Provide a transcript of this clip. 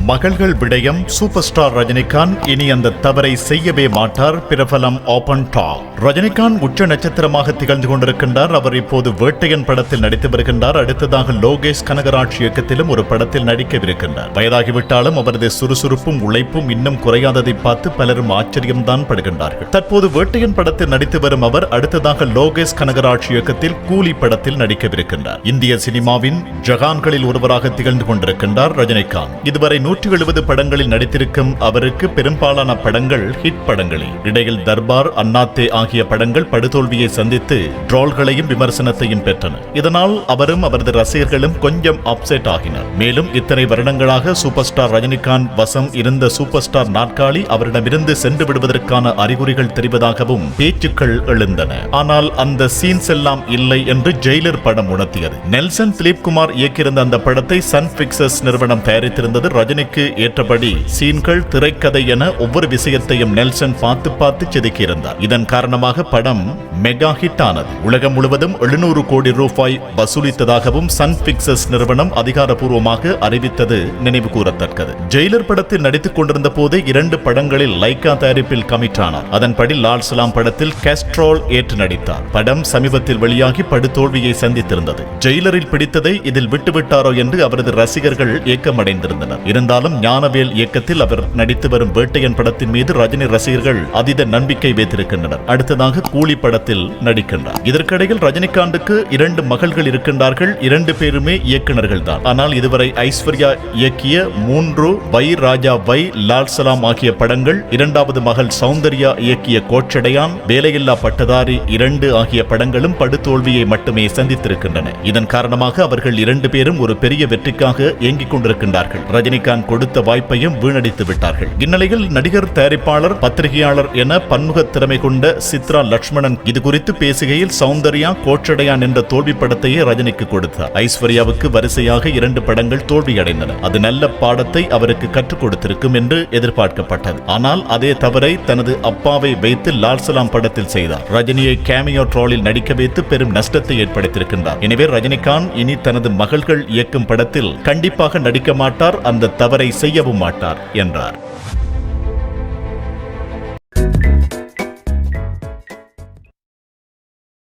மகள்கள் விடயம் super star Rajinikanth இனி அந்த தவறை செய்யவே மாட்டார். பிரபலம் ஓபன் டாக். ரஜினிகாந்த் உச்ச நட்சத்திரமாக திகழ்ந்து கொண்டிருக்கின்றார். அவர் இப்போது வேட்டையன் படத்தில் நடித்து வருகின்றார். அடுத்ததாக லோகேஷ் கனகராஜ் இயக்கத்திலும் ஒரு படத்தில் நடிக்கவிருக்கின்றார். வயதாகிவிட்டாலும் அவரது சுறுசுறுப்பும் உழைப்பும் இன்னும் குறையாததை பார்த்து பலரும் ஆச்சரியம்தான் படுகின்றார்கள். தற்போது வேட்டையன் படத்தில் நடித்து வரும் அவர் அடுத்ததாக லோகேஷ் கனகராஜ் இயக்கத்தில் கூலி படத்தில் நடிக்கவிருக்கின்றார். இந்திய சினிமாவின் ஜகான்களில் ஒருவராக திகழ்ந்து கொண்டிருக்கின்றார் ரஜினிகாந்த். இதுவரை 170 படங்களில் நடித்திருக்கும் அவருக்கு பெரும்பாலான படங்கள் ஹிட் படங்களே. இடையில் தர்பார், அண்ணாத்தே ஆகிய படங்கள் படுதோல்வியை சந்தித்து ட்ரோல்களையும் விமர்சனத்தையும் பெற்றன. இதனால் அவரும் அவரது ரசிகர்களும் கொஞ்சம் அப்செட் ஆகினர். மேலும் இத்தனை வருடங்களாக சூப்பர் ஸ்டார் ரஜினிகாந்த் வசம் இருந்த சூப்பர் ஸ்டார் நாற்காலி அவரிடமிருந்து சென்று விடுவதற்கான அறிகுறிகள் தெரிவதாகவும் பேச்சுக்கள் எழுந்தன. ஆனால் அந்த சீன்ஸ் எல்லாம் இல்லை என்று ஜெயிலர் படம் உணர்த்தியது. நெல்சன் திலீப்குமார் இயக்கியிருந்த அந்த படத்தை சன் பிக்சர்ஸ் நிறுவனம் தயாரித்திருந்தது. ரஜினிக்கு ஏற்றபடி சீன்கள், திரைக்கதை என ஒவ்வொரு விஷயத்தையும் நெல்சன் பார்த்து செதுக்கியிருந்தார். இதன் காரணமாக படம் மெகா ஹிட் ஆனது. உலகம் முழுவதும் 700 கோடி ரூபாய் வசூலித்ததாகவும் சன் பிக்சர்ஸ் நிறுவனம் அதிகாரப்பூர்வமாக அறிவித்தது நினைவு கூறத்தக்கது. ஜெயிலர் படத்தில் நடித்துக் கொண்டிருந்த போதே 2 படங்களில் லைகா தயாரிப்பில் கமிட் ஆனார். அதன்படி லால் சலாம் படத்தில் கேஸ்ட்ரோல் ஏற்று நடித்தார். படம் சமீபத்தில் வெளியாகி படுதோல்வியை சந்தித்திருந்தது. ஜெயிலரில் பிடித்ததை இதில் விட்டுவிட்டாரோ என்று அவரது ரசிகர்கள் ஏக்கமடைந்திருந்தனர். இருந்தாலும் ஞானவேல் இயக்கத்தில் அவர் நடித்து வரும் வேட்டையன் படத்தின் மீது ரஜினி ரசிகர்கள் அதீத நம்பிக்கை வைத்திருக்கின்றனர். அடுத்ததாக கூலி படத்தில் நடிக்கின்றார். இதற்கிடையில் ரஜினிகாந்துக்கு 2 மகள்கள் இருக்கின்றார்கள். 2 பேருமே இயக்குநர்கள் தான். ஆனால் இதுவரை ஐஸ்வர்யா இயக்கிய 3 வை ராஜா வை, லால் சலாம் ஆகிய படங்கள், 2வது மகள் சௌந்தர்யா இயக்கிய கோச்சடையான், வேலையில்லா பட்டதாரி 2 ஆகிய படங்களும் படுதோல்வியை மட்டுமே சந்தித்திருக்கின்றன. இதன் காரணமாக அவர்கள் 2 பேரும் ஒரு பெரிய வெற்றிக்காக ஏங்கிக் கொண்டிருக்கின்றார்கள். ரஜினிகாந்த் கொடுத்த வாய்ப்பையும் வீணடித்து விட்டார்கள். இந்நிலையில் நடிகர், தயாரிப்பாளர், பத்திரிகையாளர் என பன்முக திறமை கொண்ட சித்ரா லட்சுமணன் இது குறித்து பேசுகையில் சௌந்தர்யா கோச்சடையான் என்ற தோல்வி படத்தையே ரஜினிக்கு கொடுத்தார். ஐஸ்வர்யாவுக்கு வரிசையாக 2 படங்கள் தோல்வியடைந்தன. அது நல்ல பாடத்தை அவருக்கு கற்றுக் கொடுத்திருக்கும் என்று எதிர்பார்க்கப்பட்டது. ஆனால் அதே தவறை தனது அப்பாவை வைத்து லால் சலாம் படத்தில் செய்தார். ரஜினியை கேமியோ ட்ரோலில் நடிக்க வைத்து பெரும் நஷ்டத்தை ஏற்படுத்தியிருக்கின்றார். எனவே ரஜினிகாந்த் இனி தனது மகள்கள் இயக்கும் படத்தில் கண்டிப்பாக நடிக்க மாட்டார், அந்த தவறை செய்யவும் மாட்டார் என்றார்.